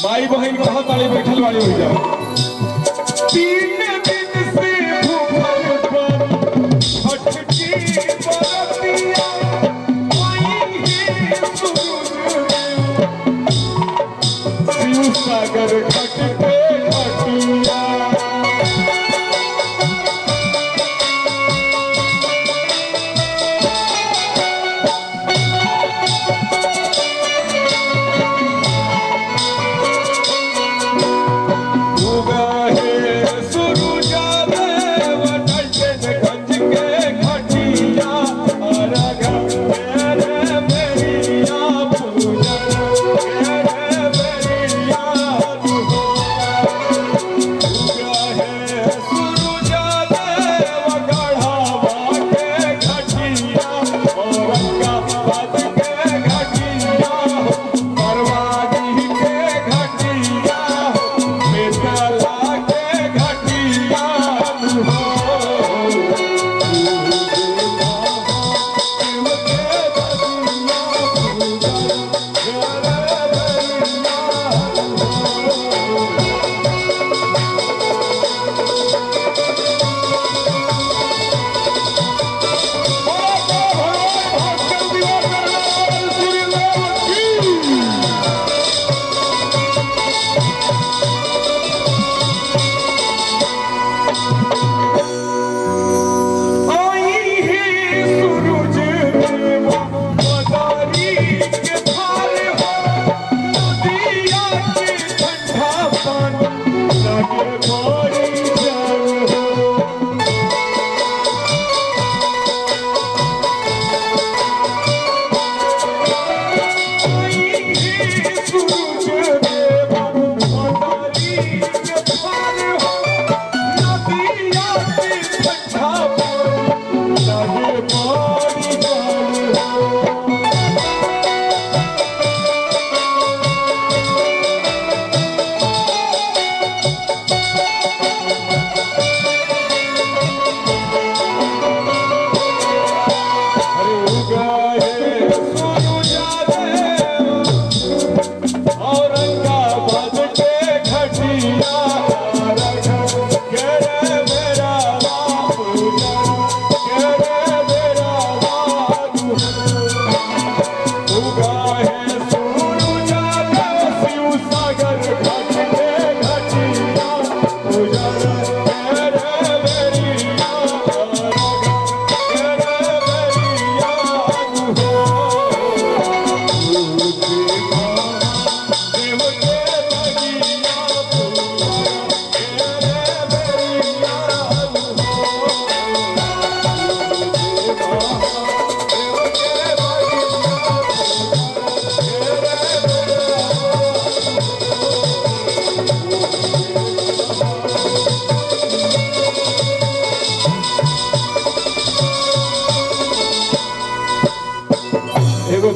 माई बहन कहा ताली बैठल वाली हो जाओ। तीन दिन से भूखल बनी छठ की बरतिया वही है सूरज शिव सागर घाट पे घाटिया।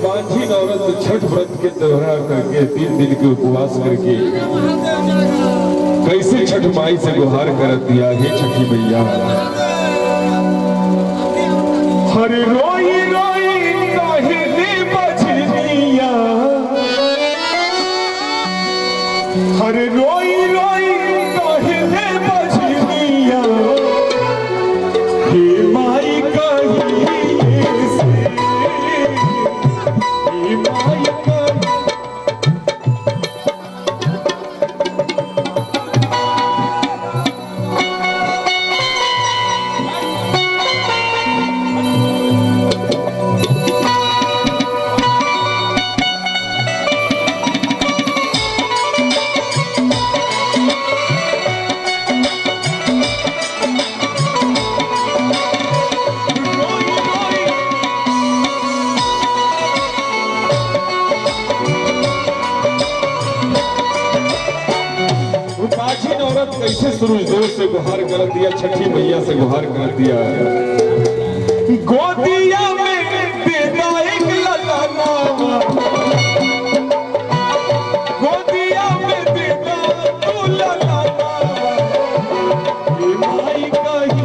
बांझीन औरत छठ व्रत के त्योहार करके 3 दिन के उपवास करके कैसे छठ माई से गुहार कर दिया। हे छठी मैया हर रोई रोई काहे बजनिया, हर रोई रोई काहे बजनिया, हे माई कहीं से, हे माई कहीं कैसे सूरज देव से गुहार कर दिया, छठी मैया से गुहार कर दिया। गोदिया में देना एक ललाना, गोदिया में देना तू ललाना, ये माई कही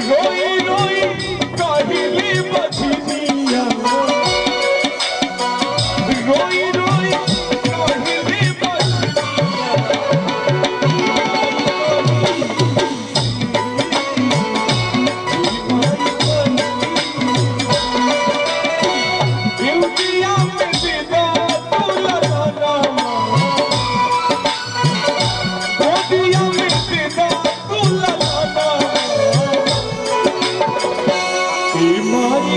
रोई रोई कहली बछिया, रोई रोई कहली बछिया, में देना तू ललाना, गोदिया में देना तू ललाना, ये माई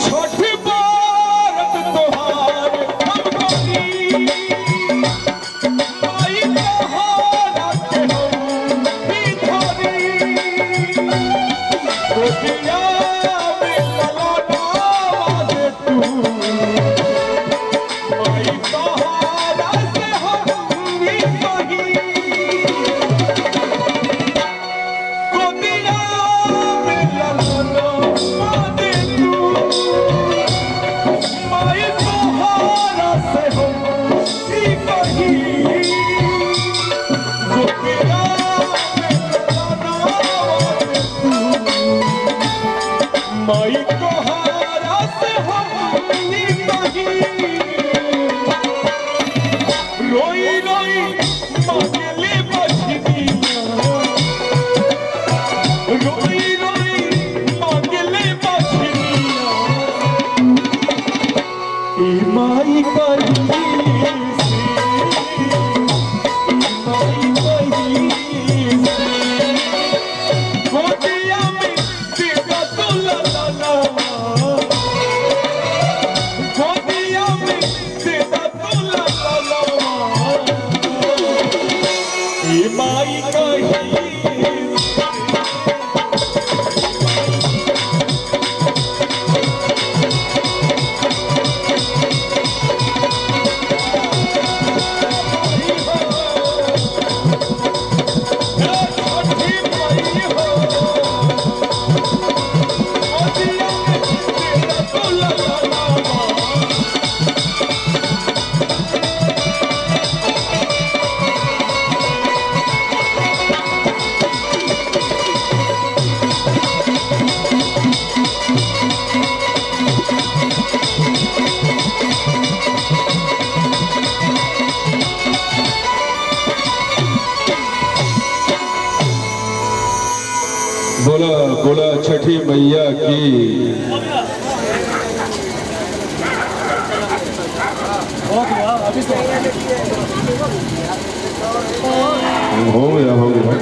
छोटी बात तोहार हमको दी, माई तोहारा के हम बिछोरी, गोदिया में ललाना दे तू, माई तोहारा से हम बिछोरी, गोदिया में ललाना दे तू, माई तोहारा से हम कही, गोदिया में ललाना दे तू, माई तोहारा से हम कही, रोई रोई मांगले बछिया, रोई रोई मांगले बछिया, ई माई कही माई कही गोदिया में देगा तू ललाना, गोदिया में देगा तू ललाना, ई माई कही बोला बोला छठी मैया की। हो गया हो गया।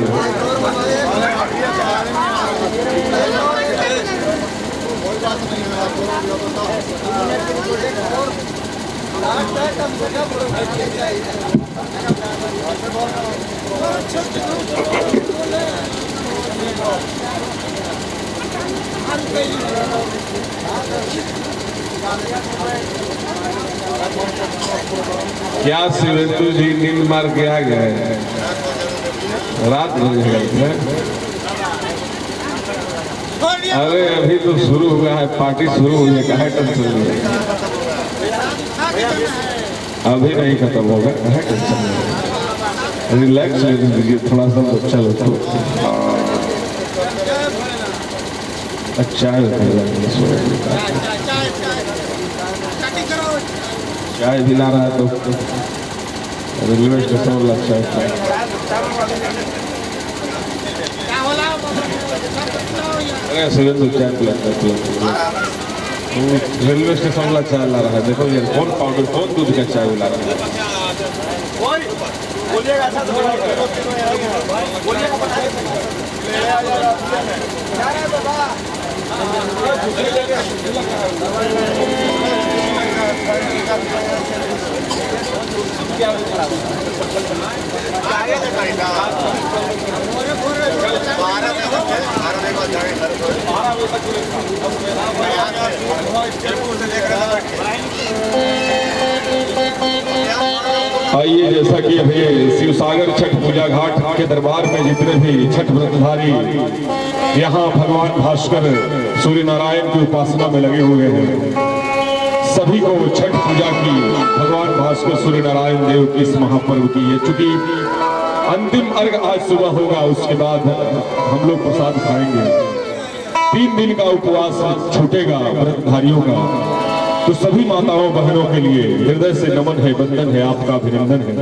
क्या शिवेंदु जी नींद मार के आ गए? रात हो गई। अरे अभी तो शुरू हुआ है, पार्टी शुरू हुई है, कहाँ टेंशन है? अभी नहीं खत्म होगा, कहाँ टेंशन है? रिलैक्स लेने दीजिए थोड़ा सा। चलो तो चाय चाय दिला रहा है तो रेलवे स्टेशन वाला चाय अरे सुबह तो चाय पिलाता। रेलवे स्टेशन वाला चाय ला रहा है। देखो ये कौन पाउडर कौन दूध का चाय ला रहा है। आइए, जैसा कि अभी शिवसागर छठ पूजा घाट के दरबार में जितने भी छठ व्रतधारी यहाँ भगवान भास्कर सूर्य नारायण की उपासना में लगे हुए हैं, सभी को छठ पूजा की भगवान भास्कर सूर्य नारायण देव की इस महापर्व की है। चूंकि अंतिम अर्घ आज सुबह होगा, उसके बाद हम लोग प्रसाद खाएंगे। 3 दिन का उपवास छूटेगा व्रतधारियों का। तो सभी माताओं बहनों के लिए हृदय से नमन है, वंदन है, आपका अभिनंदन है।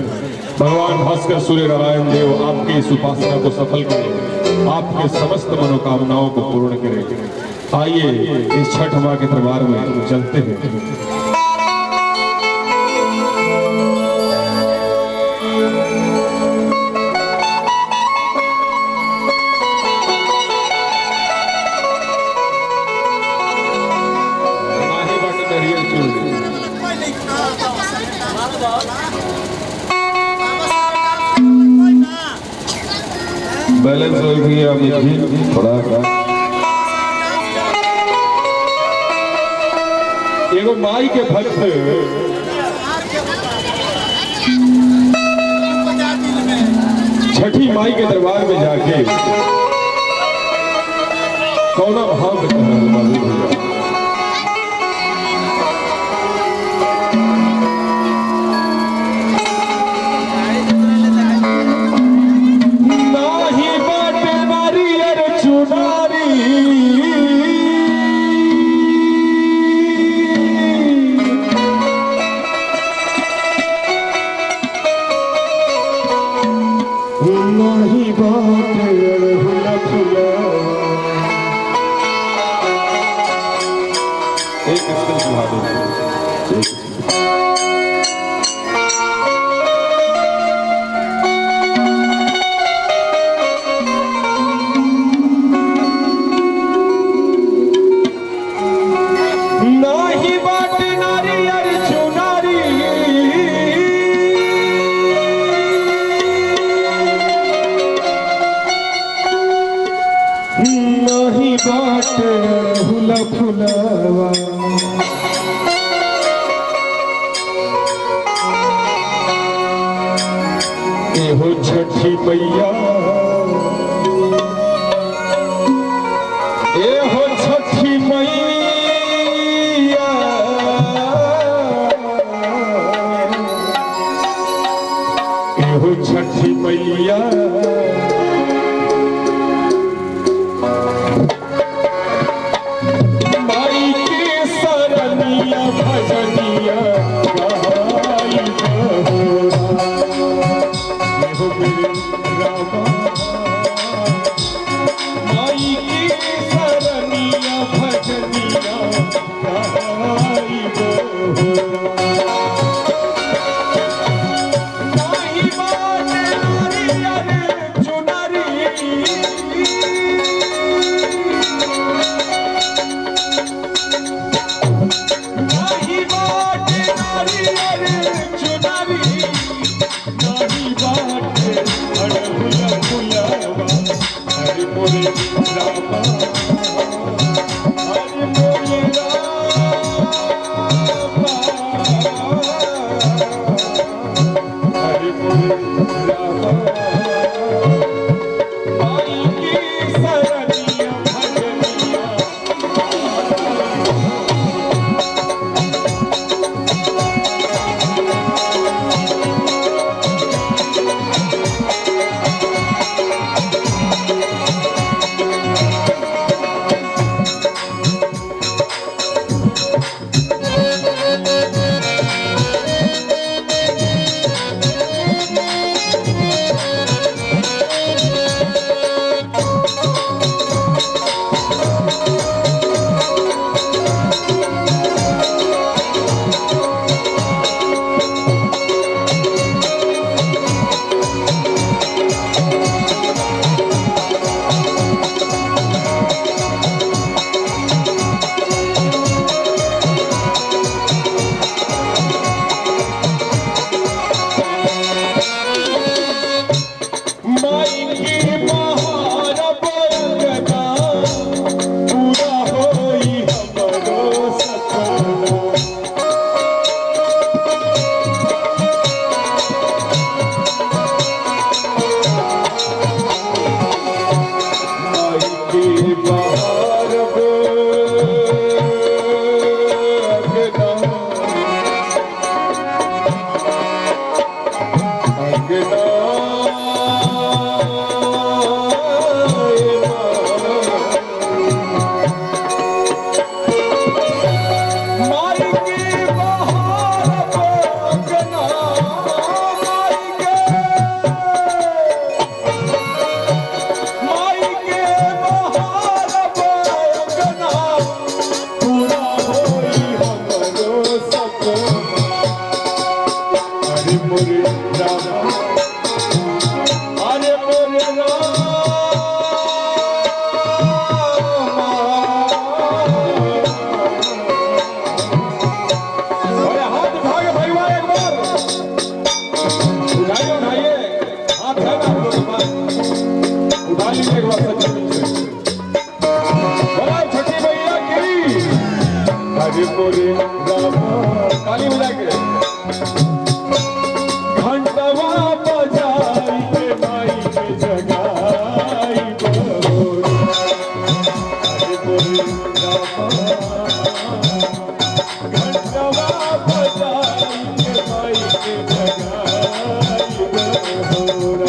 भगवान भास्कर सूर्य नारायण देव आपकी इस उपासना को सफल करें, आपके समस्त मनोकामनाओं को पूर्ण करें। आइए इस छठ माँ के दरबार में चलते हैं। बैलेंस हो गया थोड़ा सा। एगो माई के भक्त छठी माई के दरबार में जाके कौना भाव में हो छठी मैया, ए हो छठी मैया, ए हो छठी मैया, माई के सरनिया भजनिया बहार ताली बजा के घंटवा बजाई के माई के जगाई बहोर अरे बोले घंटवा बजाई के माई के जगाई बहोर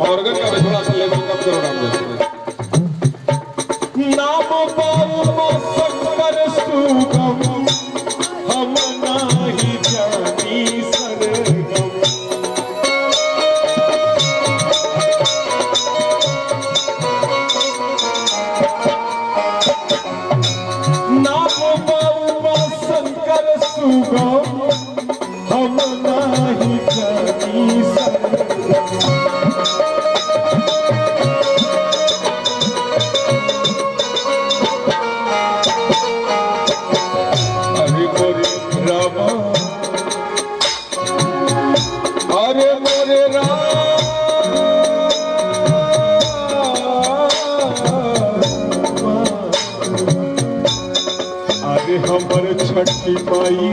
ऑर्गन का थोड़ा सा लेवल कम करो नाम बाबू शंकर सुगम हम नाही जानी सरगम नाम बाबू शंकर सुगम हम नाही जानी सरगम अरे मोरे अरे हमर छठी माई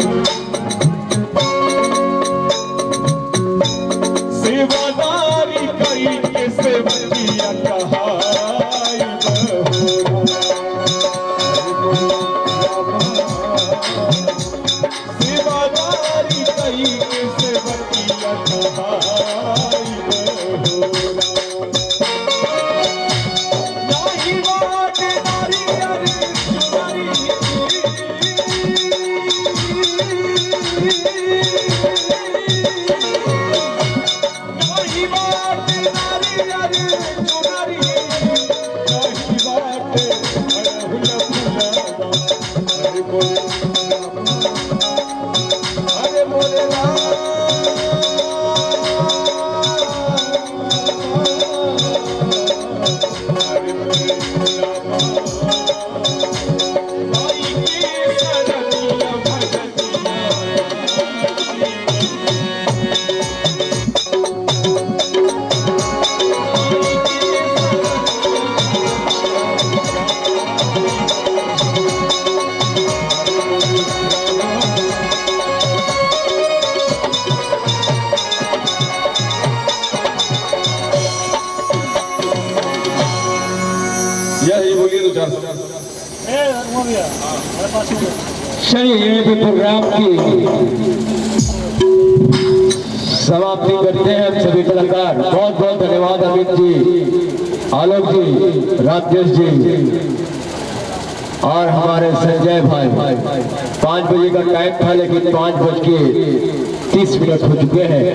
सेवादारी कई के सेवकिया कहाई सेवादारी कई के सेवकिया कहाई नाही बात नारी अरे चुनारी नाही बात नारी अरे चुनारी नाही बात अड़हुल फुलावा अरे बोले अरे बोले अरे बोले माई की सरनिया भजनिया यही बोलिए तो चार चलिए यहीं पे प्रोग्राम की समाप्ति करते हैं हम सभी कलाकार। बहुत बहुत धन्यवाद अमित जी, आलोक जी, राकेश जी और हमारे संजय भाई। 5 बजे का टाइम था लेकिन 5:30 हो चुके हैं।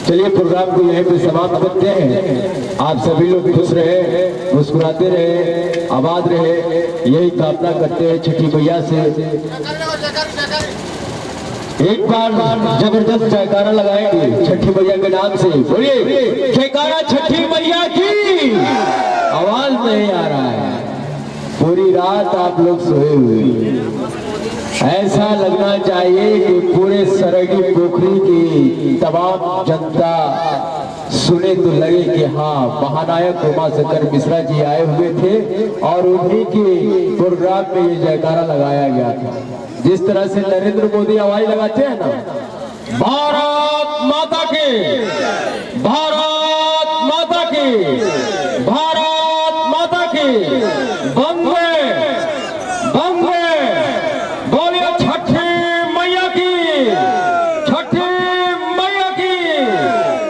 चलिए प्रोग्राम को यहीं पे समाप्त करते हैं। आप सभी लोग खुश रहे, मुस्कुराते रहे, आबाद रहे, यही कामना करते हैं छठी मैया से। एक बार जबरदस्त जयकारा लगाएंगे छठी मैया के नाम से। बोलिए जयकारा छठी मैया की। आवाज नहीं आ रहा है। पूरी रात आप लोग सोए हुए, ऐसा लगना चाहिए कि पूरे सरगी पोखरी की तमाम जनता सुने तो लगे कि हाँ महानायक उमाशंकर मिश्रा जी आए हुए थे और उन्हीं के प्रोग्राम में ये जयकारा लगाया गया था। जिस तरह से नरेंद्र मोदी आवाज लगाते हैं ना, भारत माता के, भारत माता के, भारत माता के, वंदे वंदे, बोलिए छठी मैया की, छठी मैया की,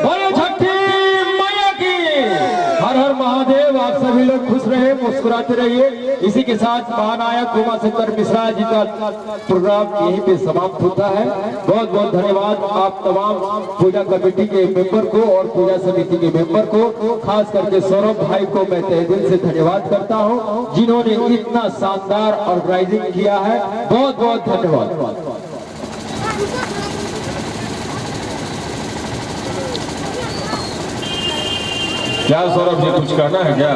बोलिए छठी मैया की। हर हर महादेव। आप सभी लोग खुश रहे, मुस्कुराते रहिए। इसी के साथ महानायक उमाशंकर मिश्रा जी का प्रोग्राम यहीं पे समाप्त होता है। बहुत बहुत धन्यवाद आप तमाम पूजा कमेटी के मेंबर को और पूजा समिति के मेंबर को, खास करके सौरभ भाई को मैं तहे दिल से धन्यवाद करता हूं जिन्होंने इतना शानदार ऑर्गेनाइजिंग किया है। बहुत बहुत धन्यवाद। क्या सौरभ जी कुछ कहना है क्या?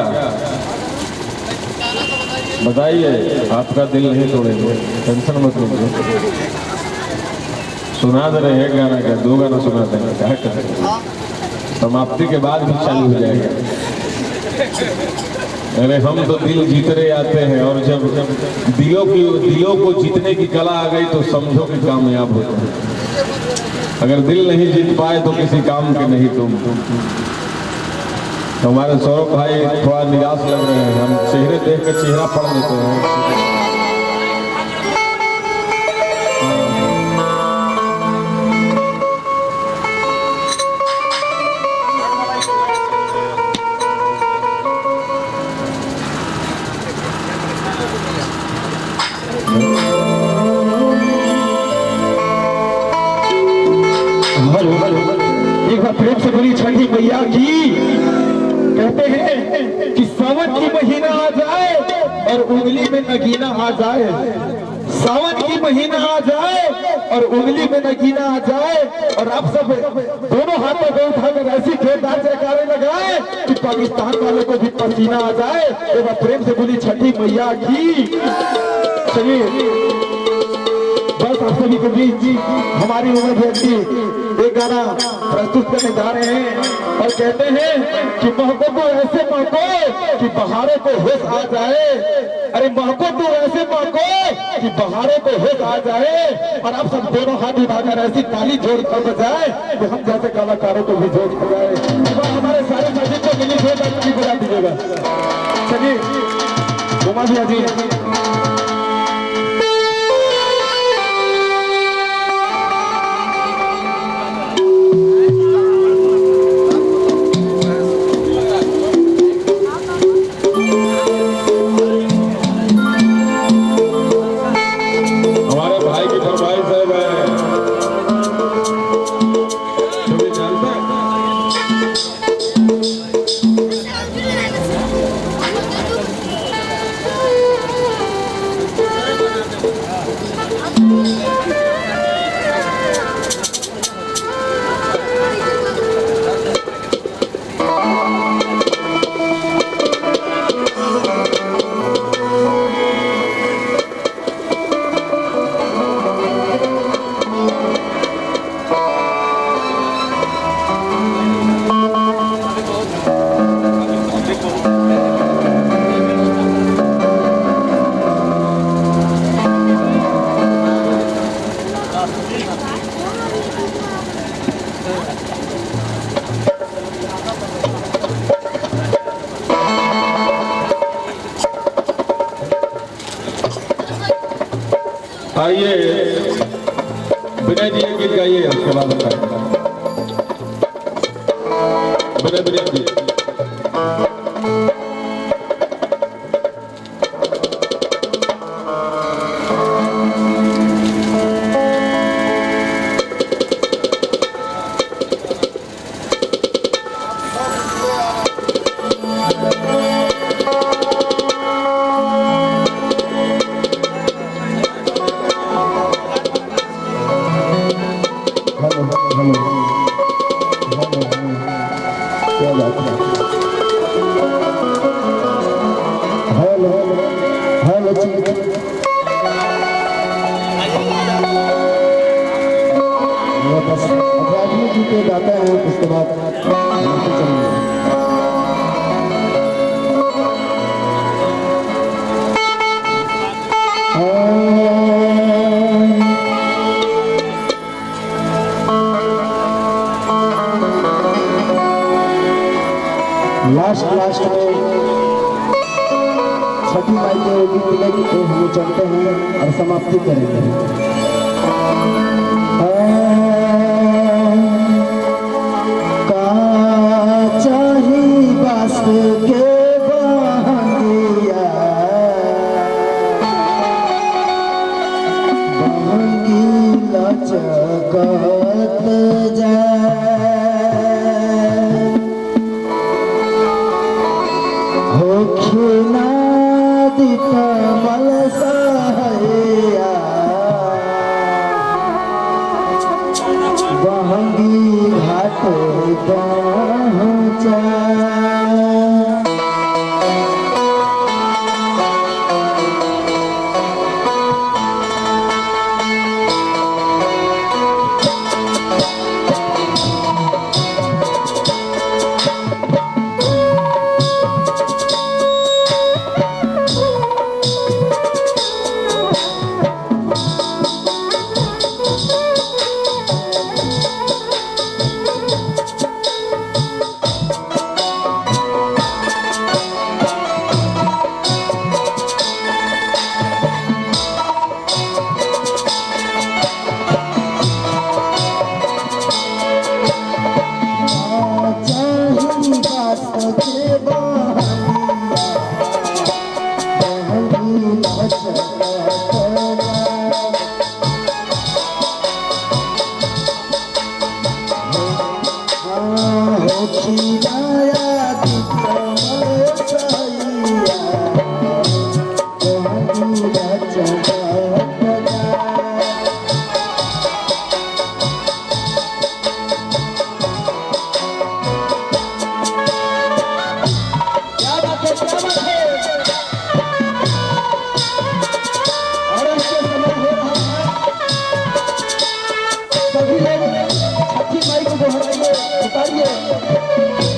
बताइए, आपका दिल नहीं तोड़ेंगे, टेंशन मत लीजिए। सुना दे रहे हैं गाना, क्या 2 गाना सुना देंगे, क्या करेंगे, समाप्ति के बाद भी चालू हो जाएगा। अरे हम तो दिल जीतने आते हैं, और जब दिलों को जीतने की कला आ गई तो समझो कि कामयाब होते हैं। अगर दिल नहीं जीत पाए तो किसी काम के नहीं तुम। हमारे सौरभ भाई थोड़ा निराश लग रहे हैं, हम चेहरे देख के चेहरा पढ़ लेते हैं। एक बार प्रेम से बोली छठी मैया की। कहते हैं कि सावन की महीना आ जाए और उंगली में नगीना आ जाए, सावन की महीना आ जाए और उंगली में नगीना आ जाए, और आप सब दोनों हाथों को उठाकर ऐसी जोरदार जयकारे लगाए कि पाकिस्तान वालों को भी पसीना आ जाए। एक बार प्रेम से बोली छठी मैया की। चलिए बस आप सभी के बीच हमारी उम्र व्यक्ति एक गाना प्रस्तुत करने जा रहे हैं और कहते हैं कि महको तो ऐसे महको कि बहारों को होश आ जाए। अरे महको तो ऐसे महको कि बहारों को होश आ जाए, और आप सब दोनों हाथ उठाकर ऐसी ताली जोड़ कर बजाए कि हम जैसे कलाकारों को भी जोश हो जाए। हमारे सारे मस्जिद को मिली जोर ताली बजा दीजिएगा। चलिए घुमा दिया जी। आइए विनय जी गीत गाइए, उसके बाद विनय जी। क्या बात है। हेलो हेलो बस अपराधी जी के गाते हैं उसके बाद लास्ट में छठी माई के गीत लेके हम चलते हैं और समाप्ति करेंगे। चाही बास के बहंगिया बहंगी लचकत जाए होखिना दित मल सहैया बहंगी घाट पहुँचा। सभी लोग छठी माई को दोहराइए, उतारिए।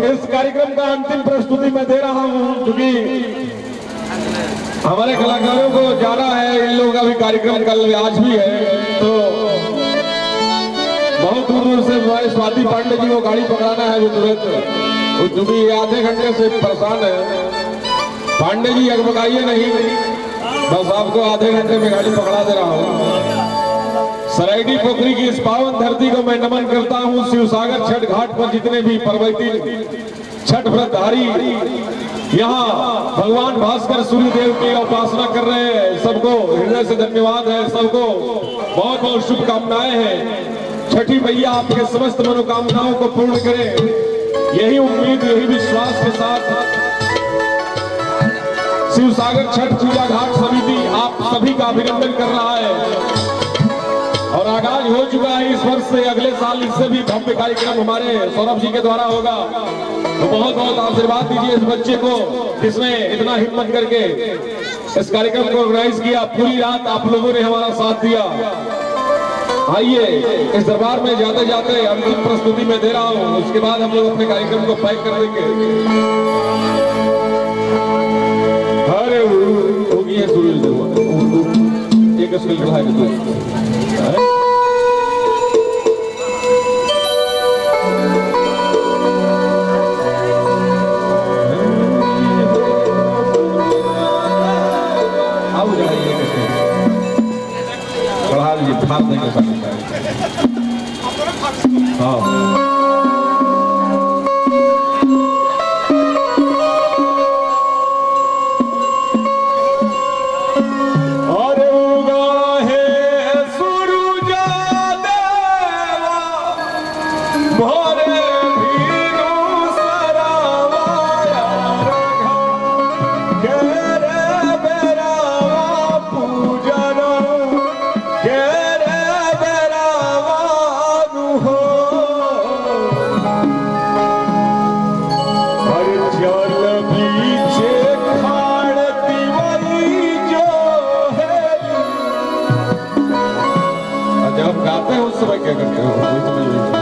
इस कार्यक्रम का अंतिम प्रस्तुति मैं दे रहा हूं, क्योंकि हमारे कलाकारों को जाना है, इन लोगों का भी कार्यक्रम कल आज भी है, तो बहुत दूर दूर से हमारे स्वाति पांडे जी को गाड़ी पकड़ाना है, जो तुरंत जो भी आधे घंटे से परेशान है। पांडे जी अगबगाइए नहीं, बस आपको आधे घंटे में गाड़ी पकड़ा दे रहा हूँ। सराइडी पोखरी की इस पावन धरती को मैं नमन करता हूँ। शिवसागर छठ घाट पर जितने भी पर्वती छठ व्रतधारी यहाँ भगवान भास्कर सूर्य देव की उपासना कर रहे हैं, सबको हृदय से धन्यवाद है, सबको बहुत बहुत शुभकामनाएं हैं। छठी मैया आपके समस्त मनोकामनाओं को पूर्ण करे, यही उम्मीद यही विश्वास के साथ शिवसागर छठ पूजा घाट समिति आप सभी का अभिनंदन कर रहा है। और आगाज हो चुका है इस वर्ष से, अगले साल इससे भी भव्य कार्यक्रम हमारे सौरभ जी के द्वारा होगा। तो बहुत बहुत आशीर्वाद दीजिए इस बच्चे को, जिसने इतना हिम्मत करके इस कार्यक्रम को ऑर्गेनाइज किया। पूरी रात आप लोगों ने हमारा साथ दिया। आइए इस दरबार में जाते जाते अंतिम प्रस्तुति में दे रहा हूँ, उसके बाद हम लोग अपने कार्यक्रम को पैक कर देंगे। अरे होगी है सूरज एक बढ़ा दीजिए, फाड़ देंगे हाँ। जब गाते हैं उस समय क्या करते हो?